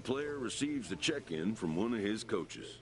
player receives a check-in from one of his coaches.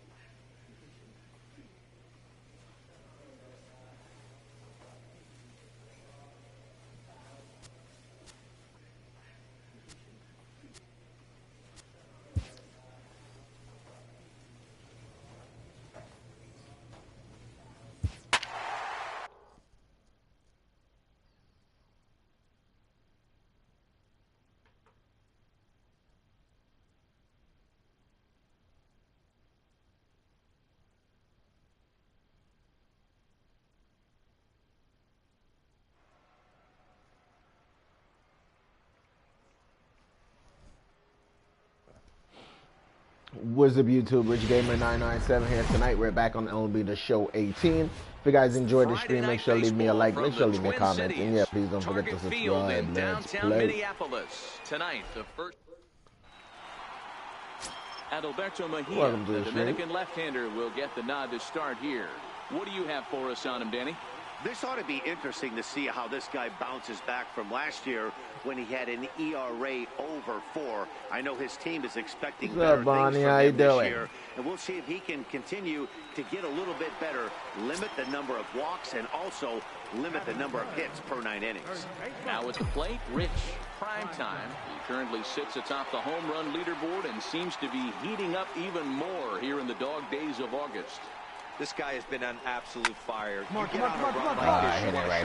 What's up, YouTube? Rich Gamer 997 here. Tonight we're back on LB The Show 18. If you guys enjoyed the stream, make sure to leave me a like, make sure to leave me a comment, and yeah, please don't forget to subscribe. Let's play. Minneapolis tonight. The first. Adalberto Welcome Mejia, to the the Dominican left-hander, will get the nod to start here. What do you have for us on him, Danny? This ought to be interesting to see how this guy bounces back from last year when he had an ERA over 4. I know his team is expecting better things from him this year, and we'll see if he can continue to get a little bit better, limit the number of walks, and also limit the number of hits per 9 innings. Now at the plate, Rich, prime time. He currently sits atop the home run leaderboard and seems to be heating up even more here in the dog days of August. This guy has been on absolute fire. Come on. You want to show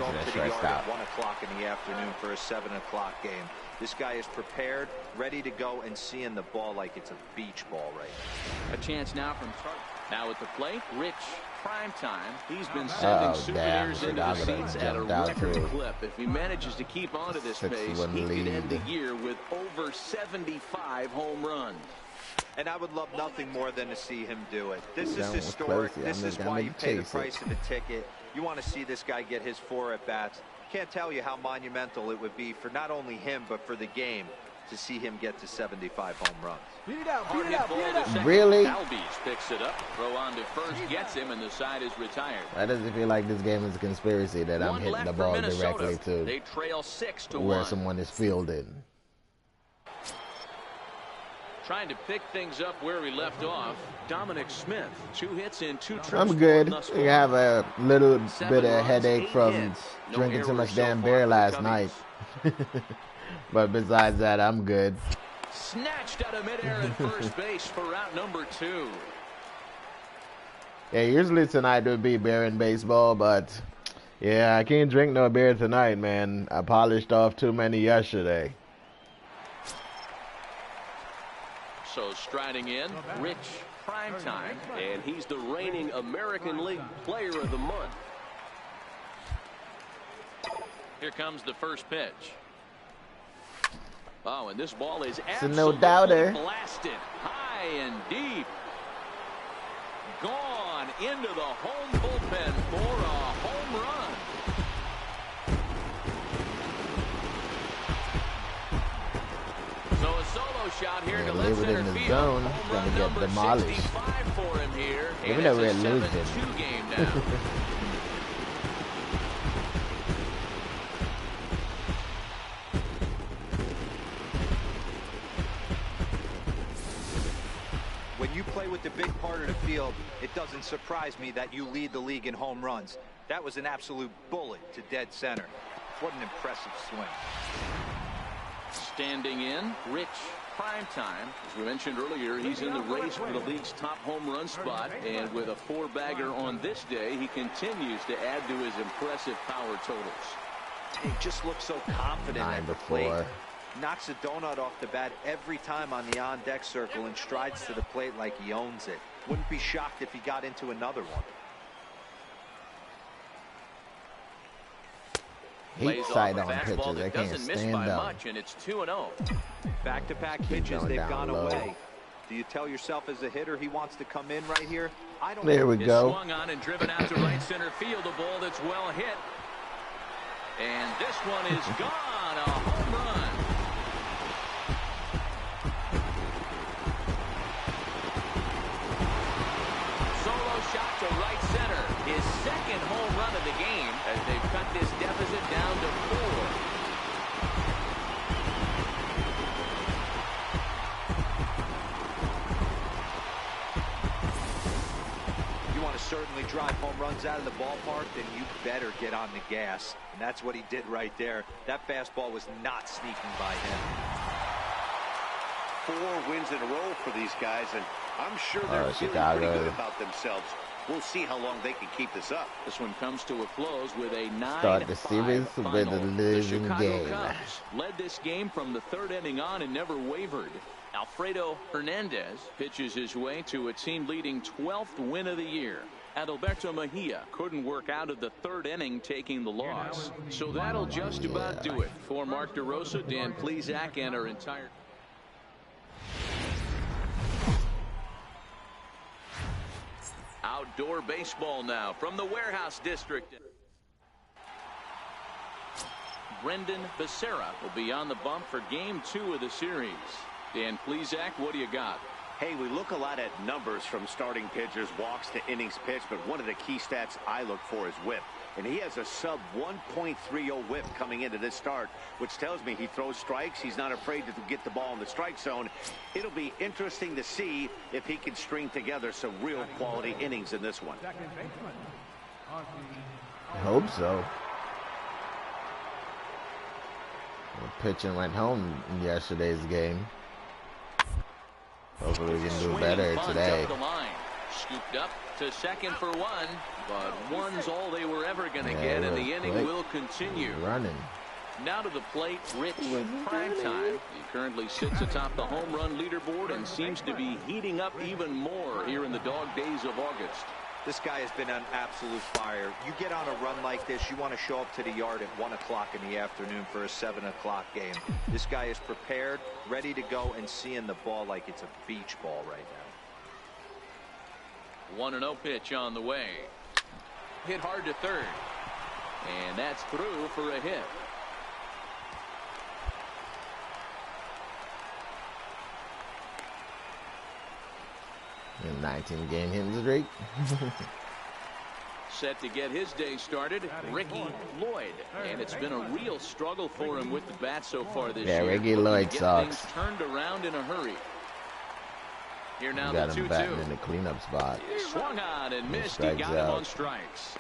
up to the yard at 1 o'clock in the afternoon for a 7 o'clock game. This guy is prepared, ready to go, and seeing the ball like it's a beach ball right now. A chance now from Charlie. Now at the plate, Rich, prime time. He's been sending souvenirs into the seats at a record clip. If he manages to keep on to this pace, he could end the year with over 75 home runs. And I would love nothing more than to see him do it. This is historic. This is why you pay the price of a ticket. You want to see this guy get his 4 at-bats. Can't tell you how monumental it would be for not only him, but for the game to see him get to 75 home runs. Beat it out, beat it out, beat it out. Really? Albies picks it up. Throw on to first, gets him, and the side is retired. That doesn't feel like this game is a conspiracy that I'm hitting the ball directly to they trail 6-1. where someone is fielding. Trying to pick things up where we left off. Dominic Smith, 2 hits in 2 trips. I'm good. I have a little bit of headache from drinking too much damn beer last night. But besides that, I'm good. Snatched out of midair at first base for out number 2. Yeah, usually tonight would be beer and baseball, but yeah, I can't drink no beer tonight, man. I polished off too many yesterday. So striding in, Rich, prime time, and he's the reigning American League Player of the Month. Here comes the first pitch. Oh, and this ball is absolutely blasted high and deep. Gone into the home bullpen for a home run. So a solo shot here to left center field. Zone, home run number 65 for him here. Even though we're losing. 7-2 game now. When you play with the big part of the field, it doesn't surprise me that you lead the league in home runs. That was an absolute bullet to dead center. What an impressive swing. Standing in, Rich, prime time. As we mentioned earlier, he's in the race for the league's top home run spot, and with a 4-bagger on this day, he continues to add to his impressive power totals. He just looks so confident at the plate. Knocks a donut off the bat every time on the on-deck circle and strides to the plate like he owns it. Wouldn't be shocked if he got into another one. Hate sidearm pitches. I can't stand them. Much, and it's 2-0. Back-to-back pitches, they've gone away. Do you tell yourself as a hitter he wants to come in right here? I don't. There we go. Swung on and driven out to right center field. A ball that's well hit. And this one is gone. A home run. Solo shot to right center. His second home run of the game as they've cut this deficit down to 4. certainly drive home runs out of the ballpark, then you better get on the gas. And that's what he did right there. That fastball was not sneaking by him. 4 wins in a row for these guys, and I'm sure they're feeling pretty good about themselves. We'll see how long they can keep this up. This one comes to a close with a 9-5 Start the series final. with a The Chicago game. Cubs led this game from the 3rd inning on and never wavered. Alfredo Hernandez pitches his way to a team-leading 12th win of the year. Adalberto Mejia couldn't work out of the 3rd inning, taking the loss. So that'll just about do it for Mark DeRosa, Dan Plesac, and our entire... Outdoor baseball now from the Warehouse District. Brendan Becerra will be on the bump for Game 2 of the series. Dan Plesac, what do you got? Hey, we look a lot at numbers from starting pitchers, walks to innings pitched, but one of the key stats I look for is whip. And he has a sub 1.30 whip coming into this start, which tells me he throws strikes. He's not afraid to get the ball in the strike zone. It'll be interesting to see if he can string together some real quality innings in this one. I hope so. The pitching went home in yesterday's game. Hopefully we can do better today. Scooped up to second for 1, but 1's all they were ever going to get, and the inning will continue. Running. Now to the plate, Rich Primetime. He currently sits atop the home run leaderboard and seems to be heating up even more here in the dog days of August. This guy has been on absolute fire. You get on a run like this, you want to show up to the yard at 1 o'clock in the afternoon for a 7 o'clock game. This guy is prepared, ready to go, and seeing the ball like it's a beach ball right now. 1-0 pitch on the way. Hit hard to third. And that's through for a hit. In 19 game hitting streak. Set to get his day started, Ricky Lloyd. And it's been a real struggle for him with the bat so far this year. Yeah, Ricky Lloyd sucks. Things turned around in a hurry. Here now got the 2-2. him batting in the cleanup spot. Swung on and missed. He got him on strikes.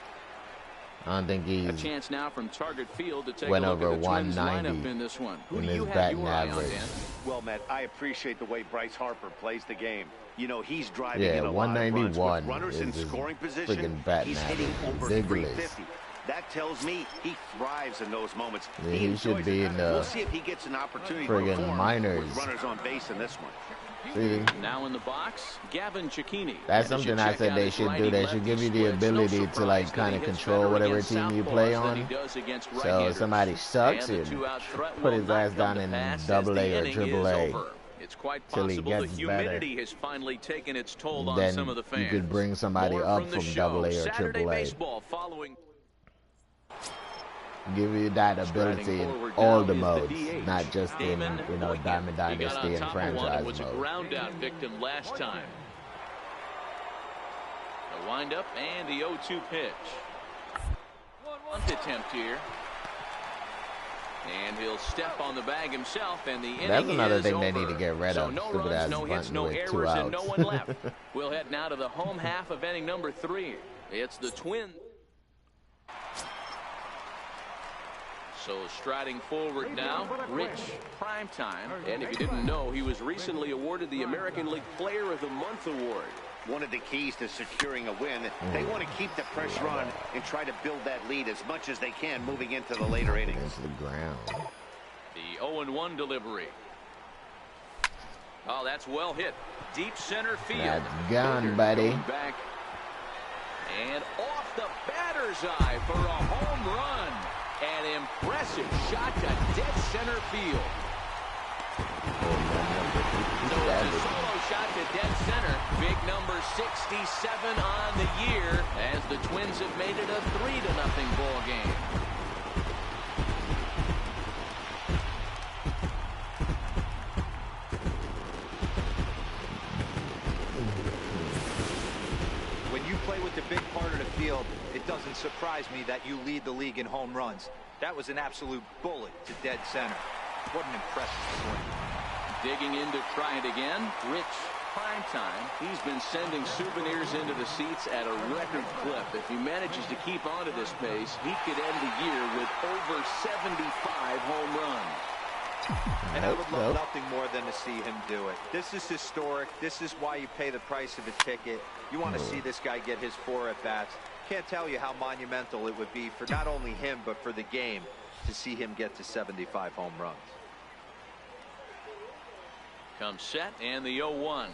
I don't think he's a chance now from target field to take went a look over at the Twins 190 lineup in this one. Who in do his you have batting your eye on, average. Dan? Well, Matt, I appreciate the way Bryce Harper plays the game. You know, he's driving in a 191 lot of runs. With runners in is scoring position, freaking batting he's hitting average. over Ridiculous. 350. That tells me he thrives in those moments. Yeah, he should be in the we'll see if he gets an opportunity to friggin' perform minors. with runners on base in this one. See? Now in the box, Gavin Cicchini. That's something I said they should do. They should give you the ability to like kind of control whatever team you play on. So if somebody sucks, it put his ass down in AA or AAA. It's quite till he possible the gets humidity has finally taken its toll on Then some of the fans. you could bring somebody More up from from the AA or Saturday AAA. baseball following. Give you that ability in all the modes, not just in, you know, Diamond Dynasty and franchise was a mode. ground out victim last time. A windup and the 0-2 pitch. Bunt attempt here. And he'll step on the bag himself, and the inning That's another thing over. they need to get rid of. So no Stupid runs, ass no hits, bunting no with 2 errors, and no outs. one left. We'll head now to the home half of inning number 3. It's the Twins. So striding forward now, Rich Primetime. And if you didn't know, he was recently awarded the American League Player of the Month award. One of the keys to securing a win, they want to keep the pressure on and try to build that lead as much as they can moving into the later innings. Into the ground. The 0-1 delivery. Oh, that's well hit. Deep center field. That's gone, buddy. Back. And off the batter's eye for a home run. An impressive shot to dead center field. So it's a solo shot to dead center. Big number 67 on the year as the Twins have made it a 3-0 ball game. When you play with the big part of the field, it doesn't surprise me that you lead the league in home runs. That was an absolute bullet to dead center. What an impressive swing. Digging in to try it again, Rich Primetime, he's been sending souvenirs into the seats at a record clip. If he manages to keep on to this pace, he could end the year with over 75 home runs. And I would love nothing more than to see him do it. This is historic. This is why you pay the price of a ticket. You want to see this guy get his 4 at-bats. Can't tell you how monumental it would be for not only him, but for the game to see him get to 75 home runs. Comes set and the 0-1.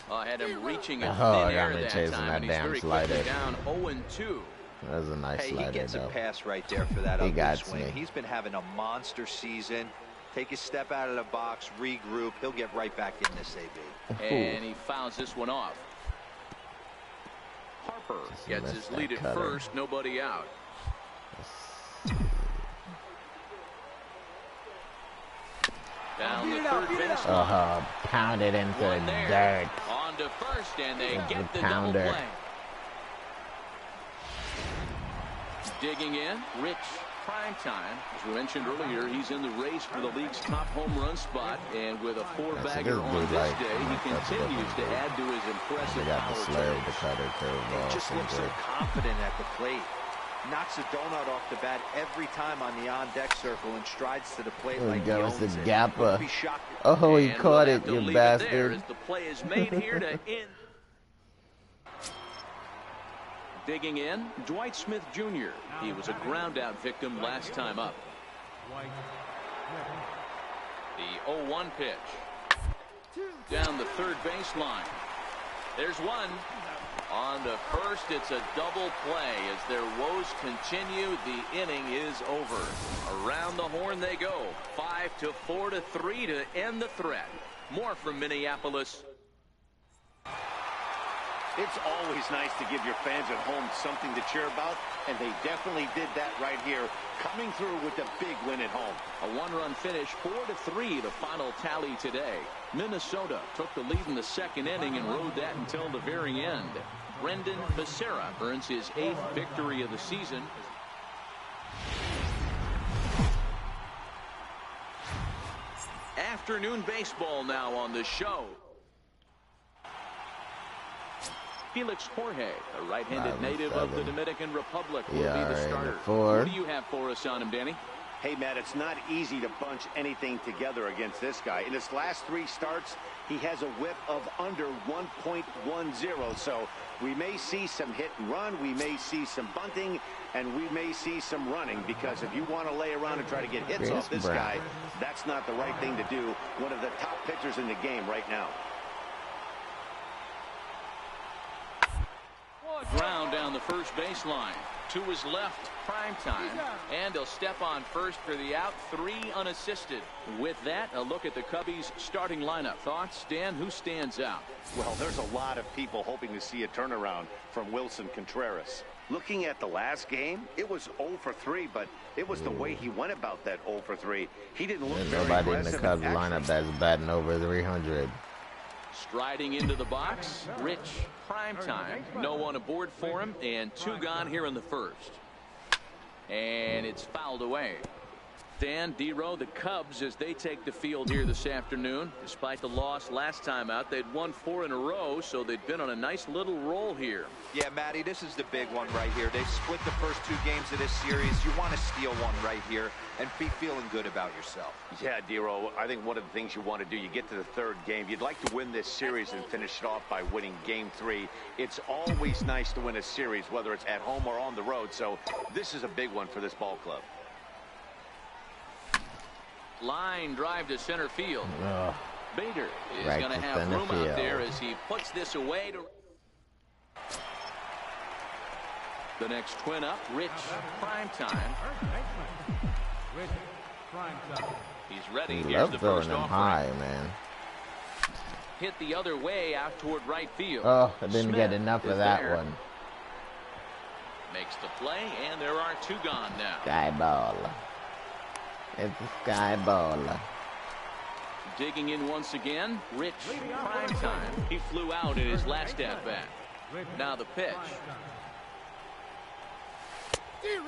Had him reaching a thin air that time, and he's very quickly down 0-2. That was a nice slider, he gets though. A pass right there for that ugly swing. He's been having a monster season. Take a step out of the box, regroup. He'll get right back in this AB. And he fouls this one off. Harper gets his lead at first, nobody out. Down the third base line. Pounded into the dirt. On to first, and they get the double play. Digging in, Rich Primetime. As we mentioned earlier, he's in the race for the league's top home run spot, and with a 4-bagger on this day, he continues to add to his impressive power. He just looks so confident at the plate. Knocks a donut off the bat every time on the on-deck circle and strides to the plate like he owns it. Gapper. Oh, he caught it, you bastard. As the play is made here to end. Digging in, Dwight Smith Jr. He was a ground-out victim last time up. The 0-1 pitch. Down the third baseline. There's one. On the first, it's a double play. As their woes continue, the inning is over. Around the horn they go. 5-4-3 to end the threat. More from Minneapolis. It's always nice to give your fans at home something to cheer about, and they definitely did that right here, coming through with a big win at home. A one-run finish, 4-3, the final tally today. Minnesota took the lead in the second inning and rode that until the very end. Brendan Becerra earns his 8th victory of the season. Afternoon baseball now on the show. Felix Jorge, a right-handed native of the Dominican Republic, will be the starter. What do you have for us on him, Danny? Hey, Matt, it's not easy to bunch anything together against this guy. In his last 3 starts, he has a whip of under 1.10. So we may see some hit and run, we may see some bunting, and we may see some running, because if you want to lay around and try to get hits off this guy, that's not the right thing to do. One of the top pitchers in the game right now. Ground down the first baseline. To his left, Primetime, and he'll step on first for the out. 3 unassisted. With that, a look at the Cubbies' starting lineup. Thoughts, Dan? Who stands out? Well, there's a lot of people hoping to see a turnaround from Wilson Contreras. Looking at the last game, it was 0-for-3, but it was the way he went about that 0-for-3. He didn't look very aggressive. Nobody in the Cubs lineup that's batting over 300. Striding into the box, Rich Primetime. No one aboard for him, and 2 gone here in the first. And it's fouled away. Dan, D-Row, the Cubs, as they take the field here this afternoon. Despite the loss last time out, they'd won 4 in a row, so they'd been on a nice little roll here. Yeah, Matty, this is the big one right here. They've split the first 2 games of this series. You want to steal one right here and be feeling good about yourself. Yeah, D-Row, I think one of the things you want to do, you get to the 3rd game, you'd like to win this series and finish it off by winning game 3. It's always nice to win a series, whether it's at home or on the road, so this is a big one for this ball club. Line drive to center field. Bader is going to have room out there as he puts this away. The next twin up, Rich Primetime. He's ready. Here's the first offering. High, man. Hit the other way out toward right field. Oh, I didn't get enough of that one. Makes the play, and there are 2 gone now. Sky ball. It's a sky ball. Digging in once again, Rich Primetime. He flew out in his last at-bat. Now the pitch.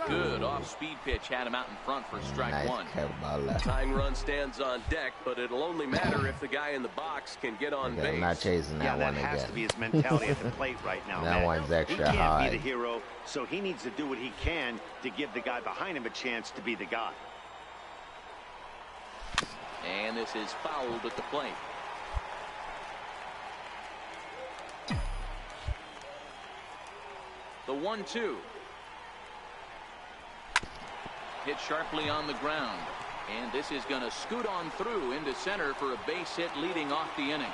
Good off-speed pitch had him out in front for strike one. Tying run stands on deck, but it'll only matter if the guy in the box can get on base. I'm not chasing that one again. That has to be his mentality at the plate right now. That one's extra high. He can't be the hero, so he needs to do what he can to give the guy behind him a chance to be the guy. And this is fouled at the plate. The 1-2. Hit sharply on the ground. And this is going to scoot on through into center for a base hit leading off the inning.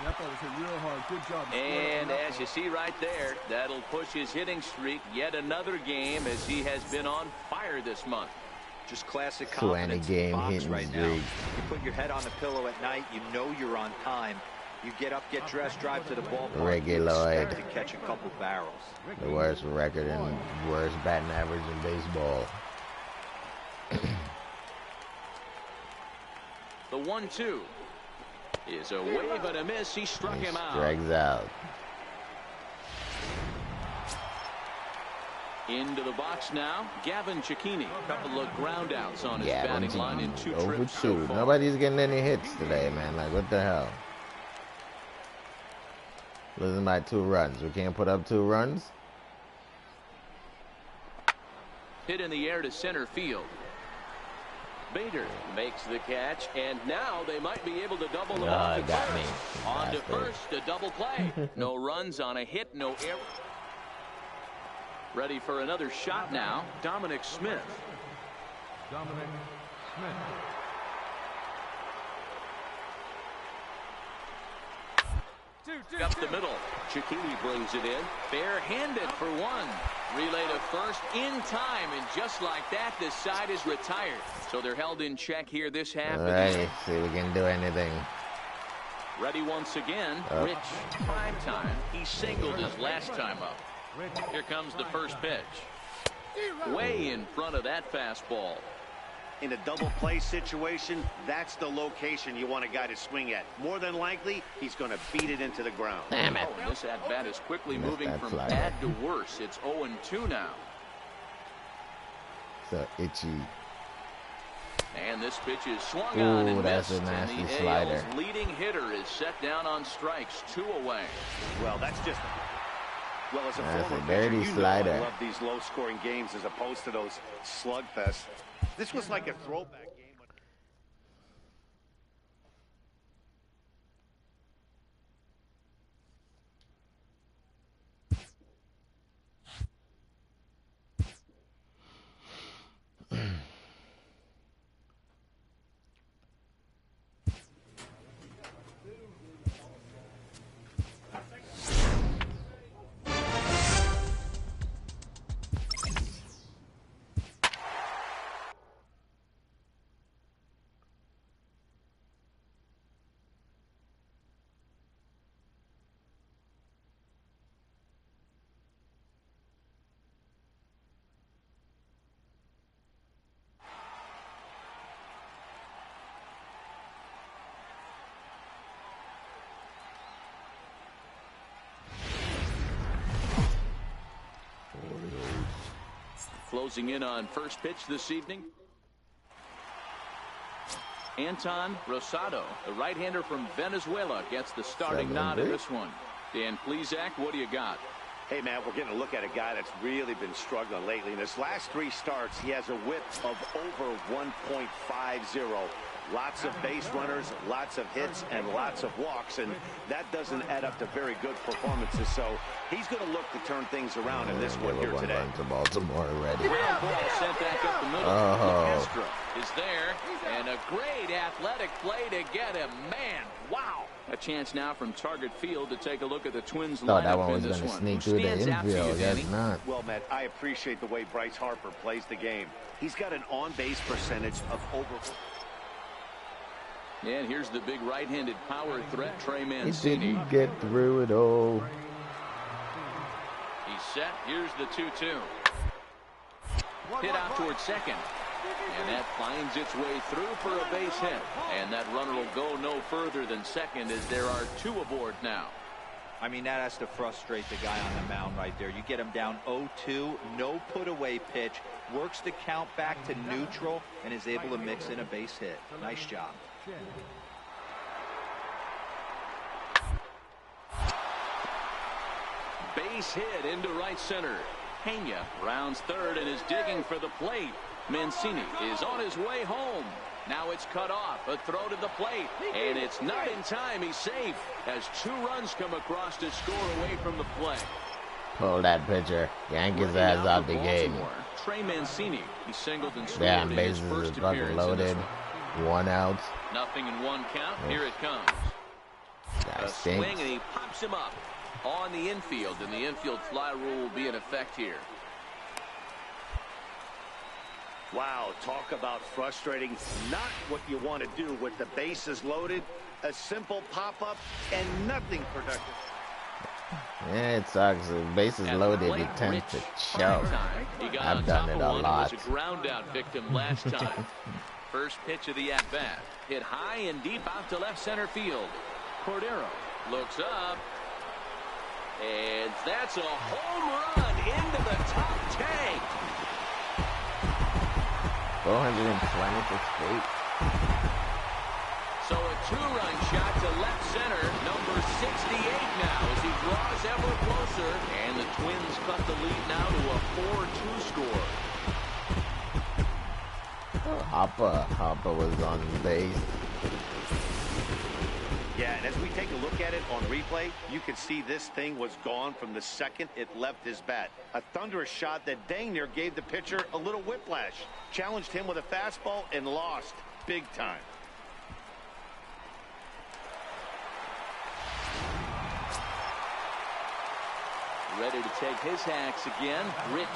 Yeah, I thought it was hit real hard. Good job. And as you see right there, that'll push his hitting streak yet another game as he has been on fire this month. Just classic confidence in the box right now. You put your head on the pillow at night, you know you're on time. You get up, get dressed, drive to the ballpark, you expect to catch a couple barrels. The worst record and worst batting average in baseball. The 1-2 is a wave and a miss. He struck him out. Strikes out. Into the box now, Gavin Cicchini. A couple of ground outs on his batting line in 2 trips so far. Nobody's getting any hits today, man. Like, what the hell? Losing by 2 runs. We can't put up 2 runs. Hit in the air to center field. Bader makes the catch, and now they might be able to double the ball. Got me. On to first, a double play. No runs on a hit, no error. Ready for another shot now, Dominic Smith. Dominic Smith. Up the middle. Cicchini brings it in. Bare-handed for one. Relay to first in time, and just like that, this side is retired. So they're held in check here this half. All right, see if we can do anything. Ready once again. Rich, prime time. He singled his last time up. Here comes the first pitch. Way in front of that fastball. In a double play situation, that's the location you want a guy to swing at. More than likely, he's going to beat it into the ground. Damn it. This at-bat is quickly moving from bad to worse. It's 0-2 now. So itchy. And this pitch is swung on and that's missed. a nasty and the slider. AL's leading hitter is set down on strikes, 2 away. Well, that's just... Well, as a That's former a dirty pitcher, slider. I love these low-scoring games as opposed to those slugfests. This was like a throwback game. Closing in on first pitch this evening. Anton Rosado, the right-hander from Venezuela, gets the starting nod in this one. Dan Plesac, what do you got? Hey, man, we're getting a look at a guy that's really been struggling lately. In his last 3 starts, he has a whip of over 1.50. Lots of base runners, lots of hits, and lots of walks, and that doesn't add up to very good performances. So he's going to look to turn things around in this one here today. To Baltimore already. Ground ball sent back up the middle. Castro is there, and a great athletic play to get him. Man, wow. A chance now from target field to take a look at the Twins lineup that one was in this going to one. sneak through the infield. That's not. Well, Matt, I appreciate the way Bryce Harper plays the game. He's got an on-base percentage of over... And here's the big right-handed power threat, Trey Mancini. He didn't get through it all. He's set. Here's the 2-2. Hit out towards second. And that finds its way through for a base hit. And that runner will go no further than second as there are 2 aboard now. I mean, that has to frustrate the guy on the mound right there. You get him down 0-2, no put-away pitch, works the count back to neutral, and is able to mix in a base hit. Nice job. Base hit into right center. Pena rounds third and is digging for the plate. Mancini is on his way home. Now it's cut off. A throw to the plate. And it's not in time. He's safe as 2 runs come across to score away from the play. Pull that pitcher. Yank his ass out the game. Trey Mancini. He singled and scored Damn, in his bases first are fucking appearance loaded. 1 out. Nothing in 1 count. Here it comes. A swing and he pops him up on the infield, and the infield fly rule will be in effect here. Wow, talk about frustrating. Not what you want to do with the bases loaded. A simple pop-up and nothing productive. Yeah, it sucks. The bases loaded, you tend to choke. I've done it a lot. Was a ground-out victim last time. First pitch of the at-bat. Hit high and deep out to left center field. Cordero looks up. And that's a home run into the top tank. 426 feet. So a 2-run shot to left center, number 68 now as he draws ever closer. And the Twins cut the lead now to a 4-2 score. Hopper was on base. Yeah, and as we take a look at it on replay, you can see this thing was gone from the second it left his bat. A thunderous shot that dang near gave the pitcher a little whiplash. Challenged him with a fastball and lost big time. Ready to take his hacks again. Rich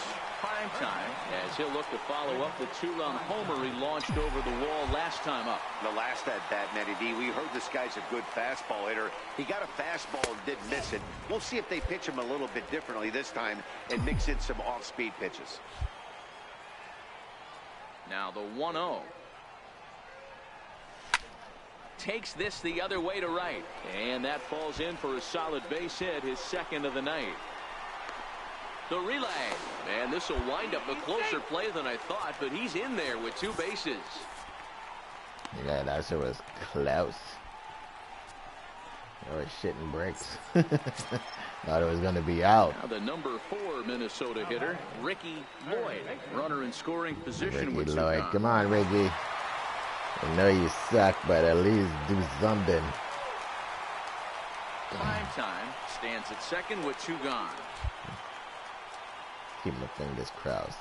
Primetime as he'll look to follow up the 2-run homer he launched over the wall last time up. The last at bat, Matty D, we heard this guy's a good fastball hitter. He got a fastball and didn't miss it. We'll see if they pitch him a little bit differently this time and mix in some off-speed pitches. Now the 1-0. Takes this the other way to right. And that falls in for a solid base hit, his second of the night. The relay. And this will wind up a closer play than I thought, but he's in there with 2 bases. Yeah, that shit was close. I was shitting bricks. Thought it was going to be out. Now the number 4 Minnesota hitter, Ricky Lloyd. Runner in scoring position. Ricky Lloyd. Come on, Ricky. I know you suck, but at least do something. Primetime stands at second with 2 gone. Keep my fingers crossed.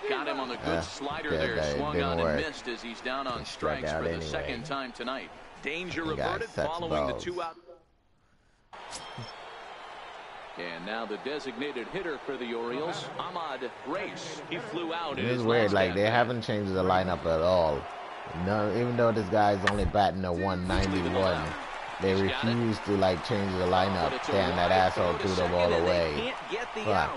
Got him on the good slider there. Swung on and missed as he's down on strikes for the second time tonight. Danger averted following the 2-out. And now the designated hitter for the Orioles, Ahmad Race. He flew out. It is weird, like they haven't changed the lineup at all. No, even though this guy's only batting a 191, they refuse to like change the lineup. Damn, that asshole threw the ball away. Fuck.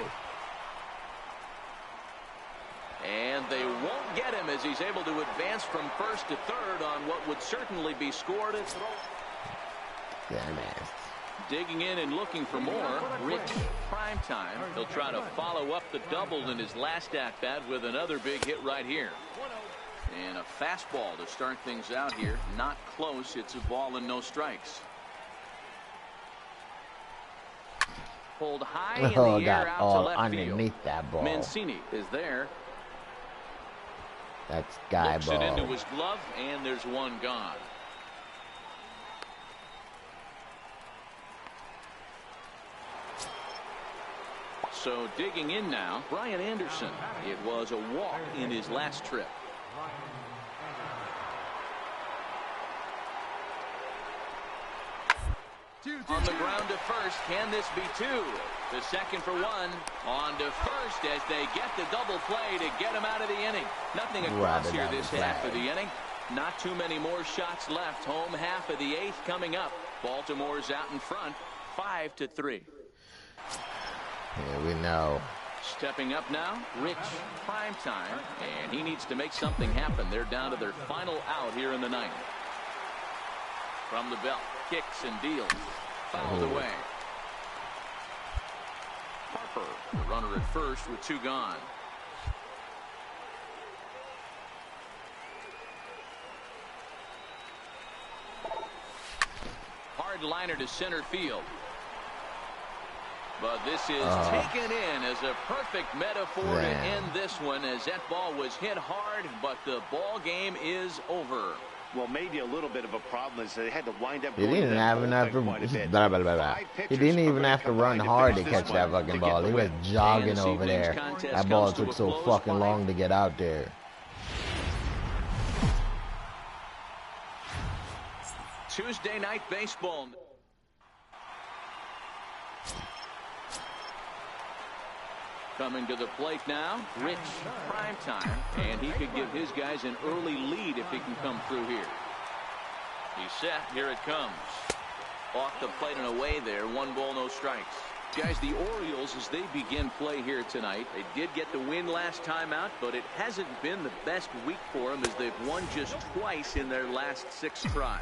And they won't get him as he's able to advance from first to third on what would certainly be scored at throw. Damn ass. Digging in and looking for more. Rich Primetime. He'll try to follow up the double in his last at-bat with another big hit right here. And a fastball to start things out here. Not close. It's a ball and no strikes. Pulled high in the air out to left underneath field. That ball. Mancini is there. That's guy Looks ball. it into his glove, and there's 1 gone. So digging in now, Brian Anderson. It was a walk in his last trip. On the ground to first. Can this be 2? The second for 1. On to first as they get the double play to get him out of the inning. Nothing across here this half of the inning. Not too many more shots left. Home half of the 8th coming up. Baltimore's out in front, 5-3. Yeah, we know. Stepping up now, Rich Primetime, and he needs to make something happen. They're down to their final out here in the 9th. From the belt, kicks and deals. fouled away. Harper, the runner at first with 2 gone. Hard liner to center field. But this is taken in as a perfect metaphor to end this one, as that ball was hit hard, but the ball game is over. Well, maybe a little bit of a problem is they had to wind up. He didn't have enough to. He didn't even have to run hard to catch that fucking ball. He was jogging over there. That ball took so fucking long to get out there. Tuesday night baseball. Coming to the plate now, Rich, prime time, and he could give his guys an early lead if he can come through here. He's set, here it comes. Off the plate and away there, 1 ball, no strikes. Guys, the Orioles, as they begin play here tonight, they did get the win last time out, but it hasn't been the best week for them as they've won just twice in their last 6 tries.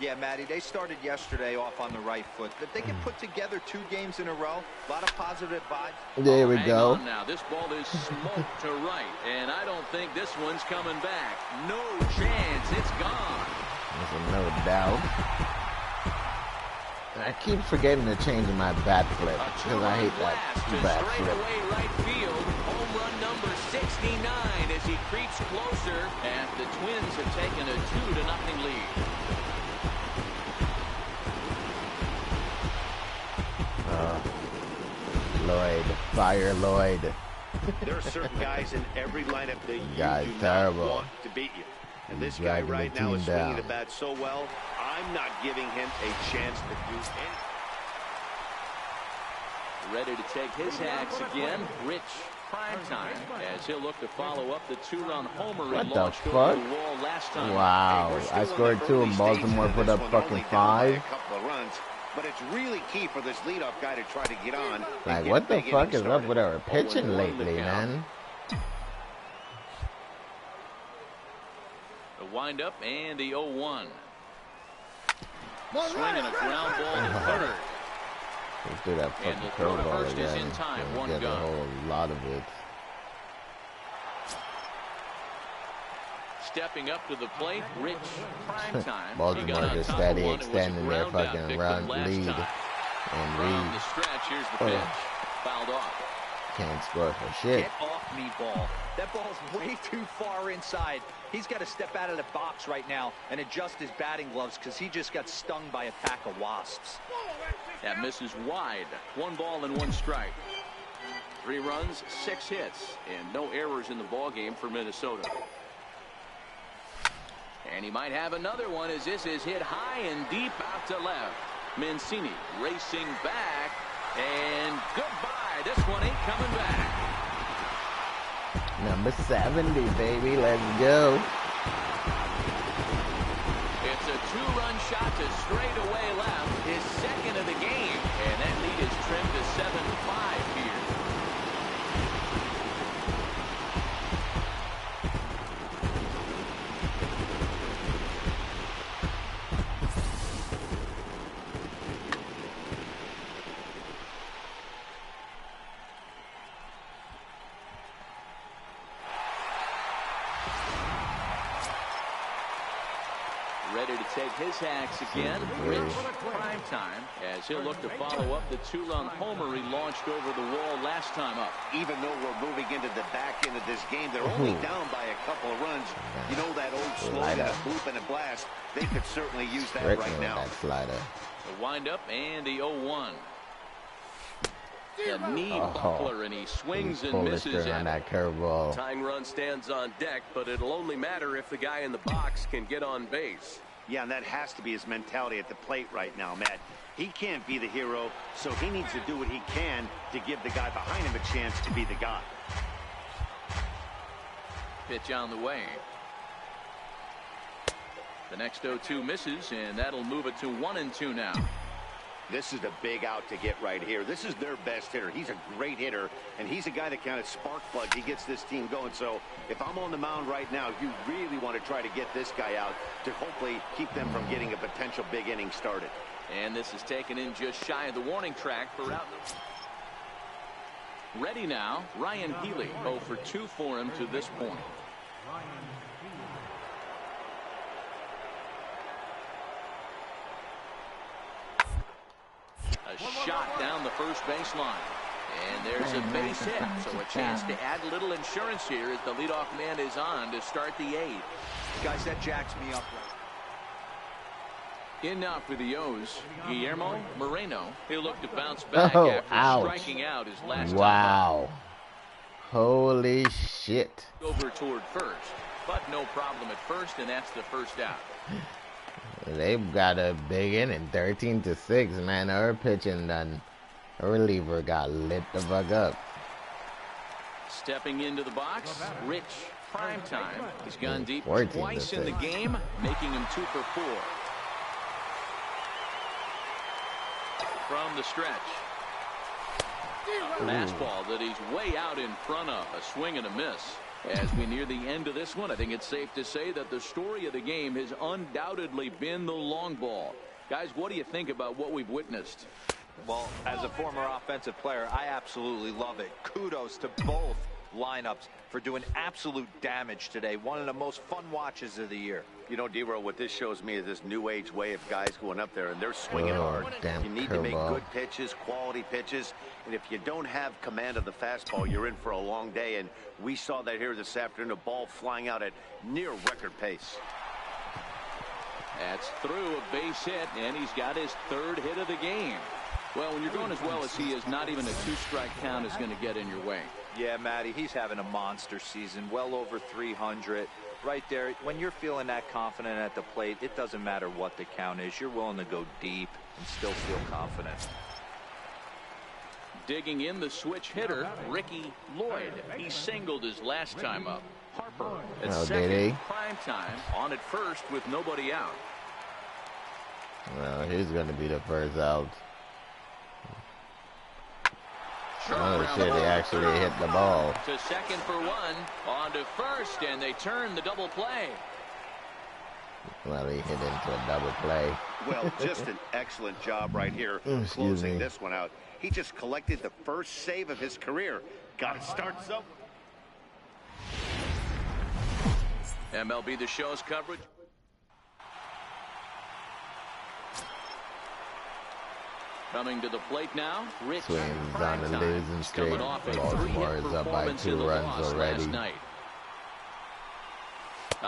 Yeah, Matty, they started yesterday off on the right foot. If they can put together 2 games in a row, a lot of positive vibes. There we go. Now, this ball is smoked to right, and I don't think this one's coming back. No chance. It's gone. There's no doubt. And I keep forgetting to change my bat flip because I hate that bat flip. Right field. Home run number 69 as he creeps closer, and the Twins have taken a 2-0 lead. Lloyd, fire Lloyd. There are certain guys in every lineup that you do terrible. not want to beat you. And this guy right now is swinging the bat so well, I'm not giving him a chance to do anything. Ready to take his hacks again. Rich, prime time, as he'll look to follow up the 2-run homer he launched over the wall last time. Wow, I scored 2 and Baltimore put up fucking 5. But it's really key for this leadoff guy to try to get on. Like, what the fuck is up with our pitching lately, man? The windup and the 0-1. Swinging a ground ball to third. Let's do that fucking curveball again. In time, Get a whole lot of it. Stepping up to the plate, Rich, prime time. Baltimore just steady extending their fucking run lead. And the stretch, here's the pitch. Fouled off. Can't score for shit. Get off me, ball. That ball's way too far inside. He's got to step out of the box right now and adjust his batting gloves because he just got stung by a pack of wasps. That misses wide. 1 ball and 1 strike. 3 runs, 6 hits, and no errors in the ball game for Minnesota. And he might have another one as this is hit high and deep out to left. Mancini racing back, and goodbye. This one ain't coming back. Number 70, baby. Let's go. It's a 2-run shot to straightaway left, his 2nd of the game, and that lead is trimmed to 7-5 here. Ready to take his hacks again. Rich, prime time, as he'll look to follow up the 2-run homer he launched over the wall last time up. Even though we're moving into the back end of this game, they're only down by a couple of runs. You know that old slogan, a bloop and a blast. They could certainly use that right now. That slider. The windup and the 0-1. The knee buckler, and he swings and misses on that curveball. Tying run stands on deck, but it'll only matter if the guy in the box can get on base. Yeah, and that has to be his mentality at the plate right now, Matt. He can't be the hero, so he needs to do what he can to give the guy behind him a chance to be the guy. Pitch on the way. The next 0-2 misses, and that'll move it to 1-2 now. This is a big out to get right here. This is their best hitter. He's a great hitter, and he's a guy that kind of spark plugs. He gets this team going. So if I'm on the mound right now, you really want to try to get this guy out to hopefully keep them from getting a potential big inning started. And this is taken in just shy of the warning track for out. Ready now, Ryan Healy. 0 for 2 for him to this point. A shot down the first baseline. And there's a base hit, so a chance to add a little insurance here as the leadoff man is on to start the 8th. Guys, that jacks me up. In now for the O's, Guillermo Moreno. He'll look to bounce back after striking out his last Wow. Holy shit. Over toward first, but no problem at first, and that's the first out. They've got a big inning, 13-6, man. Her pitching done. Her reliever got lit the fuck up. Stepping into the box, Rich Primetime. He's gone deep twice in the game, making him 2 for 4. From the stretch. A fastball that he's way out in front of. A swing and a miss. As we near the end of this one, I think it's safe to say that the story of the game has undoubtedly been the long ball. Guys, what do you think about what we've witnessed? Well, as a former offensive player, I absolutely love it. Kudos to both lineups for doing absolute damage today. One of the most fun watches of the year. You know, D-Roll, what this shows me is this new age way of guys going up there and they're swinging hard. You need to make good pitches, quality pitches, and if you don't have command of the fastball, you're in for a long day, and we saw that here this afternoon, a ball flying out at near record pace. That's through a base hit, and he's got his 3rd hit of the game. Well, when you're going as well as he is, not even a 2-strike count is going to get in your way. Yeah, Matty, he's having a monster season, well over 300. Right there, when you're feeling that confident at the plate, it doesn't matter what the count is. You're willing to go deep and still feel confident. Digging in the switch hitter, Ricky Lloyd. He singled his last time up. Harper at second, prime time, on at first with nobody out. Well, he's going to be the first out. Oh shit, he actually hit the ball. To second for 1, on to first, and they turn the double play. Well, he hit into a double play. Well, just an excellent job right here closing this one out. He just collected the first save of his career. Got to start somewhere. MLB The Show's coverage. Coming to the plate now, Rich Twins on the losing streak. Baltimore is up by 2 runs already.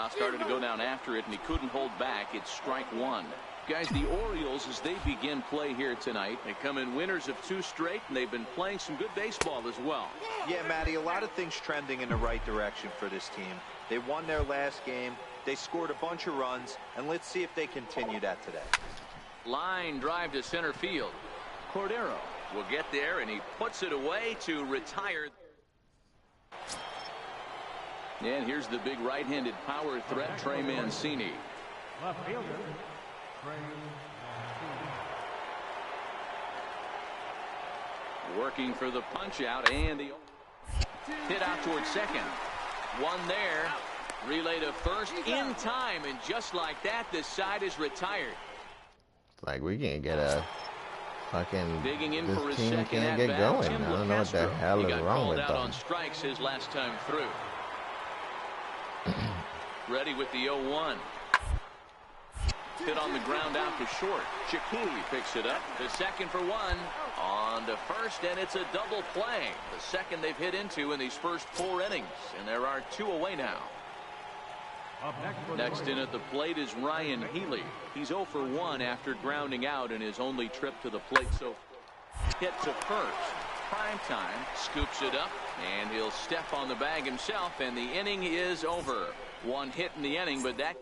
Started to go down after it, and he couldn't hold back. It's strike 1. Guys, the Orioles, as they begin play here tonight, they come in winners of 2 straight, and they've been playing some good baseball as well. Yeah, Matty, a lot of things trending in the right direction for this team. They won their last game. They scored a bunch of runs, and let's see if they continue that today. Line drive to center field. Cordero will get there, and he puts it away to retire. And here's the big right-handed power threat, Trey Mancini. Left fielder, Trey Mancini. Working for the punch out, and the hit out towards second. 1 there. Relay to first in time, and just like that, this side is retired. It's like we can't get a fucking. Digging in for his team second can't get going. I don't know what the hell is wrong with them. He got called out on strikes his last time through. Ready with the 0-1. Hit on the ground out to short. Chikuli picks it up to second for 1. On to first, and it's a double play. The second they've hit into in these first 4 innings, and there are 2 away now. Next in at the plate is Ryan Healy. He's 0 for 1 after grounding out in his only trip to the plate. So hit to first. Prime time scoops it up, and he'll step on the bag himself, and the inning is over. 1 hit in the inning, but that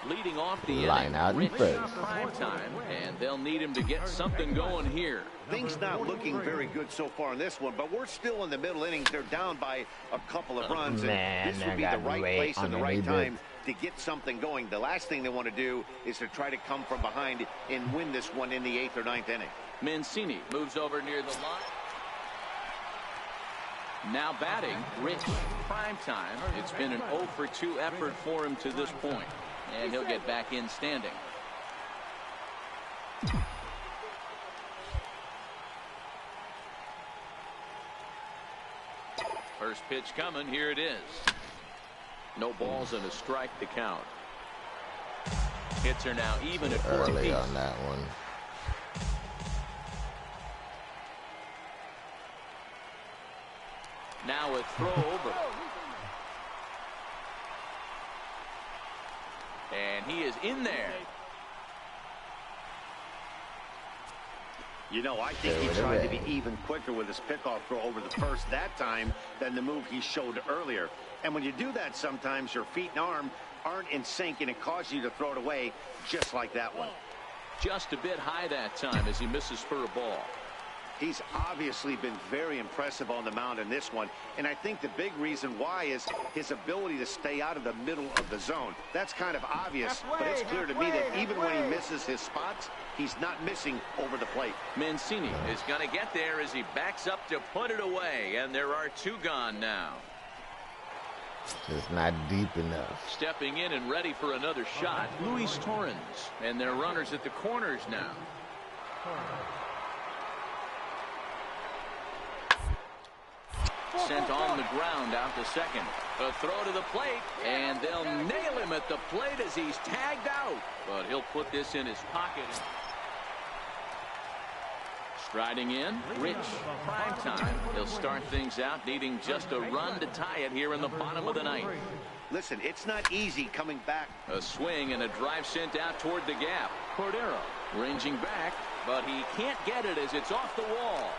leading off the line out in first. Prime time, and they'll need him to get something going here. Things not looking very good so far in this one, but we're still in the middle innings. They're down by a couple of runs, and this would be the right place and the right time to get something going. The last thing they want to do is to try to come from behind and win this one in the 8th or 9th inning. Mancini moves over near the line. Now batting, Rich Primetime. It's been an 0 for 2 effort for him to this point. And he'll get back in standing. First pitch coming. Here it is. No balls and a strike to count. Hits are now even at 4 early on that one. Now a throw over. And he is in there. You know, I think he tried to be even quicker with his pickoff throw over the first that time than the move he showed earlier. And when you do that, sometimes your feet and arm aren't in sync, and it causes you to throw it away just like that one. Just a bit high that time as he misses for a ball. He's obviously been very impressive on the mound in this one, and I think the big reason why is his ability to stay out of the middle of the zone. That's kind of obvious, but it's clear to me that even when he misses his spots, he's not missing over the plate. Mancini is going to get there as he backs up to put it away, and there are 2 gone now. Just not deep enough. Stepping in and ready for another shot, Luis Torrens, and their runners at the corners now. Sent on the ground out to second. A throw to the plate, and they'll nail him at the plate as he's tagged out. But he'll put this in his pocket. Striding in, Rich, prime time. He'll start things out, needing just a run to tie it here in the bottom of the 9th. Listen, it's not easy coming back. A swing and a drive sent out toward the gap. Cordero ranging back, but he can't get it as it's off the wall.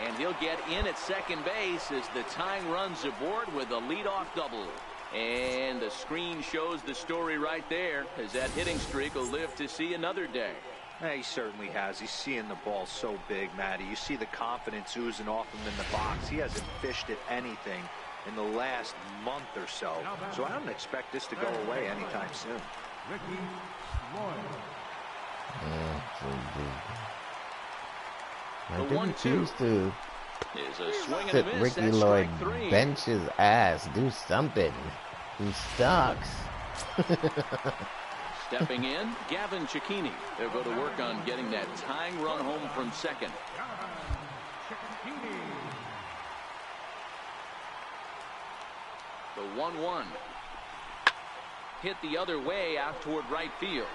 And he'll get in at second base as the tying runs aboard with a leadoff double. And the screen shows the story right there, as that hitting streak will live to see another day. He certainly has. He's seeing the ball so big, Matty. You see the confidence oozing off him in the box. He hasn't fished at anything in the last month or so. So I don't expect this to go away anytime soon. Ricky Lloyd. I didn't choose to Is a swing and sit a miss. Ricky That's Lloyd strike 3. bench his ass. Do something. He sucks. Stepping in, Gavin Cicchini. They'll go to work on getting that tying run home from second. The 1-1. Hit the other way out toward right field.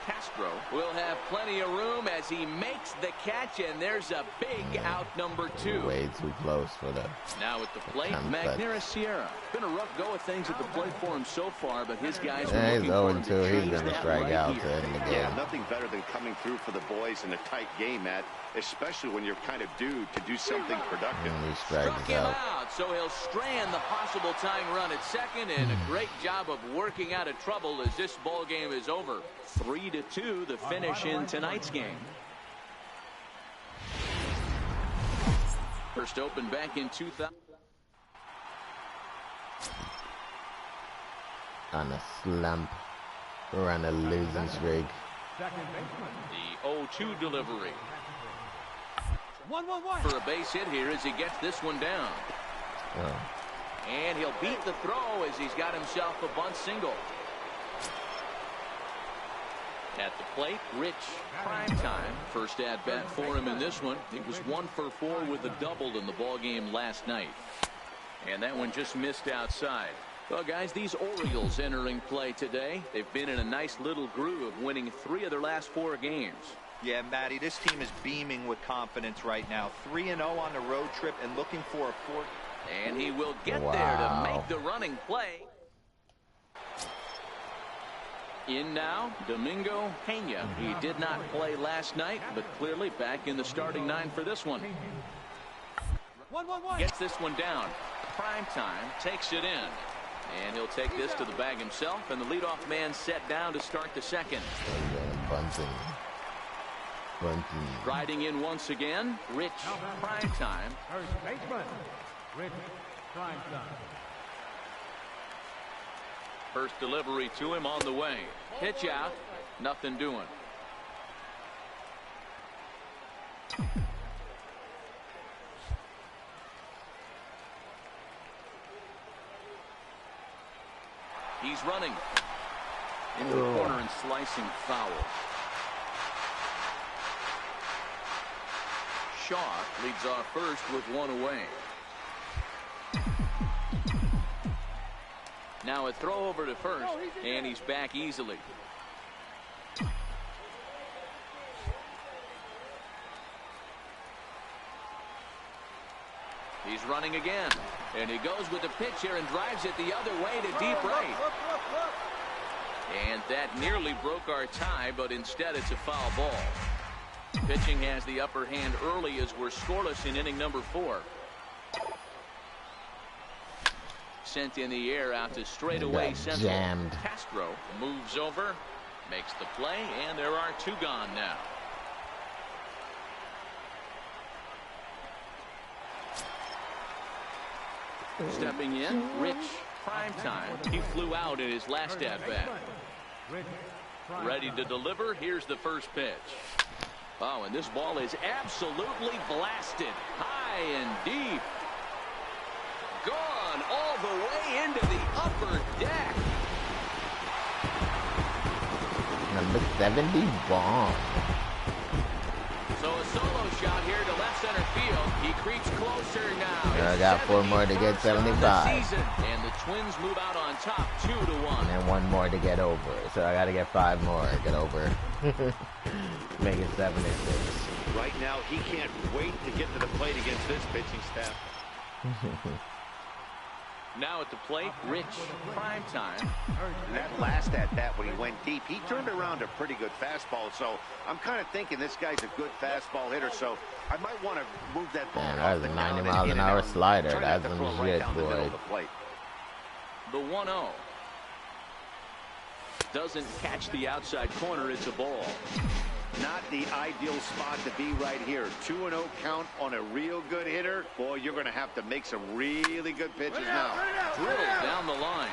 Castro will have plenty of room as he makes the catch, and there's a big out number 2. Way too close for the. Now at the plate, Magneuris Sierra. Been a rough go of things at the plate for him so far, but his guys are he's looking for him 0-2. to He's going to that strike right out here. to end the game. Yeah, nothing better than coming through for the boys in a tight game, Matt, especially when you're kind of due to do something productive. And he Struck strikes him out. out, so he'll strand the possible tying run at second, and a great job of working out of trouble as this ball game is over. 3-2, the finish in tonight's game. First opened back in 2000. On a slump. We're on a losing streak. Second baseman. The 0-2 delivery. 1-1-1. For a base hit here as he gets this one down. Oh. And he'll beat the throw as he's got himself a bunt single. At the plate, Rich, prime time. First at bat for him in this one. He was 1 for 4 with a double in the ball game last night. And that one just missed outside. Well, guys, these Orioles entering play today. They've been in a nice little groove, winning 3 of their last 4 games. Yeah, Matty, this team is beaming with confidence right now. 3-0 on the road trip and looking for a 4th. And he will get there to make the running play. In now, Domingo Pena. He did not play last night, but clearly back in the starting 9 for this one. 1-1-1. Gets this one down. Prime time takes it in. And he'll take this to the bag himself, and the leadoff man set down to start the second. Bunting. Riding in once again, Rich, prime time. First baseman. Rich Prime Time. First delivery to him on the way. Pitch out, nothing doing. He's running. into the corner and slicing foul. Shaw leads off first with one away. Now a throw over to first, and he's back easily. He's running again, and he goes with the pitch here and drives it the other way to deep right. And that nearly broke our tie, but instead it's a foul ball. Pitching has the upper hand early as we're scoreless in inning number 4. Sent in the air out to straightaway central. Jammed. Castro moves over, makes the play, and there are 2 gone now. Stepping in, Rich Primetime. He flew out in his last at-bat. Ready to deliver. Here's the first pitch. Oh, and this ball is absolutely blasted. High and deep. Gone all the way into the upper deck. Number 70 bomb. So a solo shot here to left center field. He creeps closer now. I got 4 more to get 75. And the Twins move out on top 2-1. And 1 more to get over. So I got to get 5 more to get over. Make it 76. Right now, he can't wait to get to the plate against this pitching staff. Now at the plate, Rich Primetime. That last at-bat when he went deep, he turned around a pretty good fastball. So I'm kind of thinking this guy's a good fastball hitter. So I might want to move that ball. Man, that was a 90 mile an hour slider. That's some shit, boy. The 1-0. Doesn't catch the outside corner. It's a ball. Not the ideal spot to be right here. 2-0 count on a real good hitter. Boy, you're going to have to make some really good pitches now. Drilled down the line.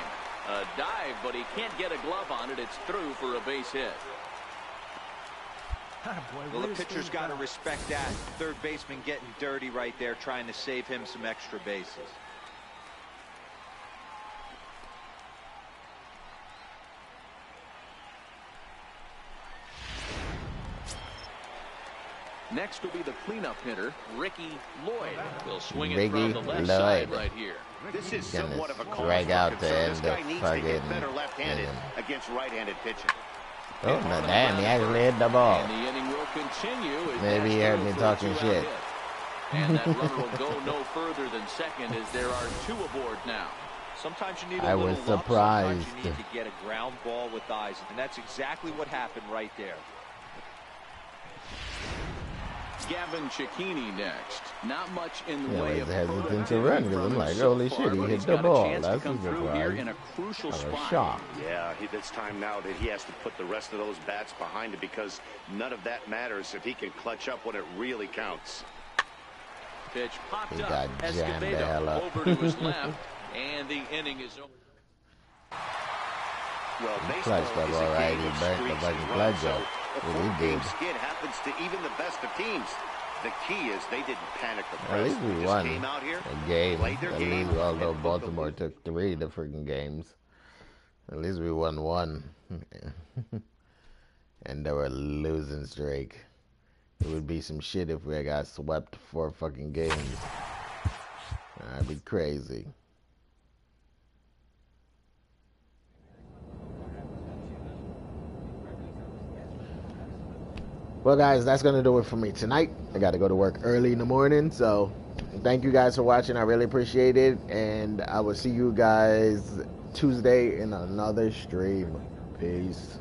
A dive, but he can't get a glove on it. It's through for a base hit. Well, the pitcher's got to respect that. Third baseman getting dirty right there, trying to save him some extra bases. Next will be the cleanup hitter, Ricky Lloyd. He'll swing it from the left side right here. This is somewhat of a drag out the end this guy needs to get better left-handed against right-handed pitching. Oh, no, damn, he actually hit the ball. And the inning will continue. Maybe he heard me talking shit. And that runner will go no further than second as there are 2 aboard now. Sometimes you need a little was surprised. Sometimes you need to get a ground ball with eyes, and that's exactly what happened right there. Gavin Cicchini next. Not much in the Yeah, way of hesitant to run because I'm like, holy shit, he hit the ball. That's a surprise. In a crucial I was spot. shocked. Yeah, it's time now that he has to put the rest of those bats behind him because none of that matters if he can clutch up when it really counts. Pitch popped He up. got jammed the hell Escobedo up. over to his left, and the inning is over. Well, Clutch that ball right. He burnt the fucking clutch up. A four-game skid happens to even the best of teams. The key is they didn't panic or press. At least we They just won came out here, a game. played their At game, least, although and Baltimore took 3 of the freaking games. At least we won 1. And they were a losing streak. It would be some shit if we got swept 4 fucking games. That'd be crazy. Well, guys, that's going to do it for me tonight. I got to go to work early in the morning, so thank you guys for watching. I really appreciate it, and I will see you guys Tuesday in another stream. Peace.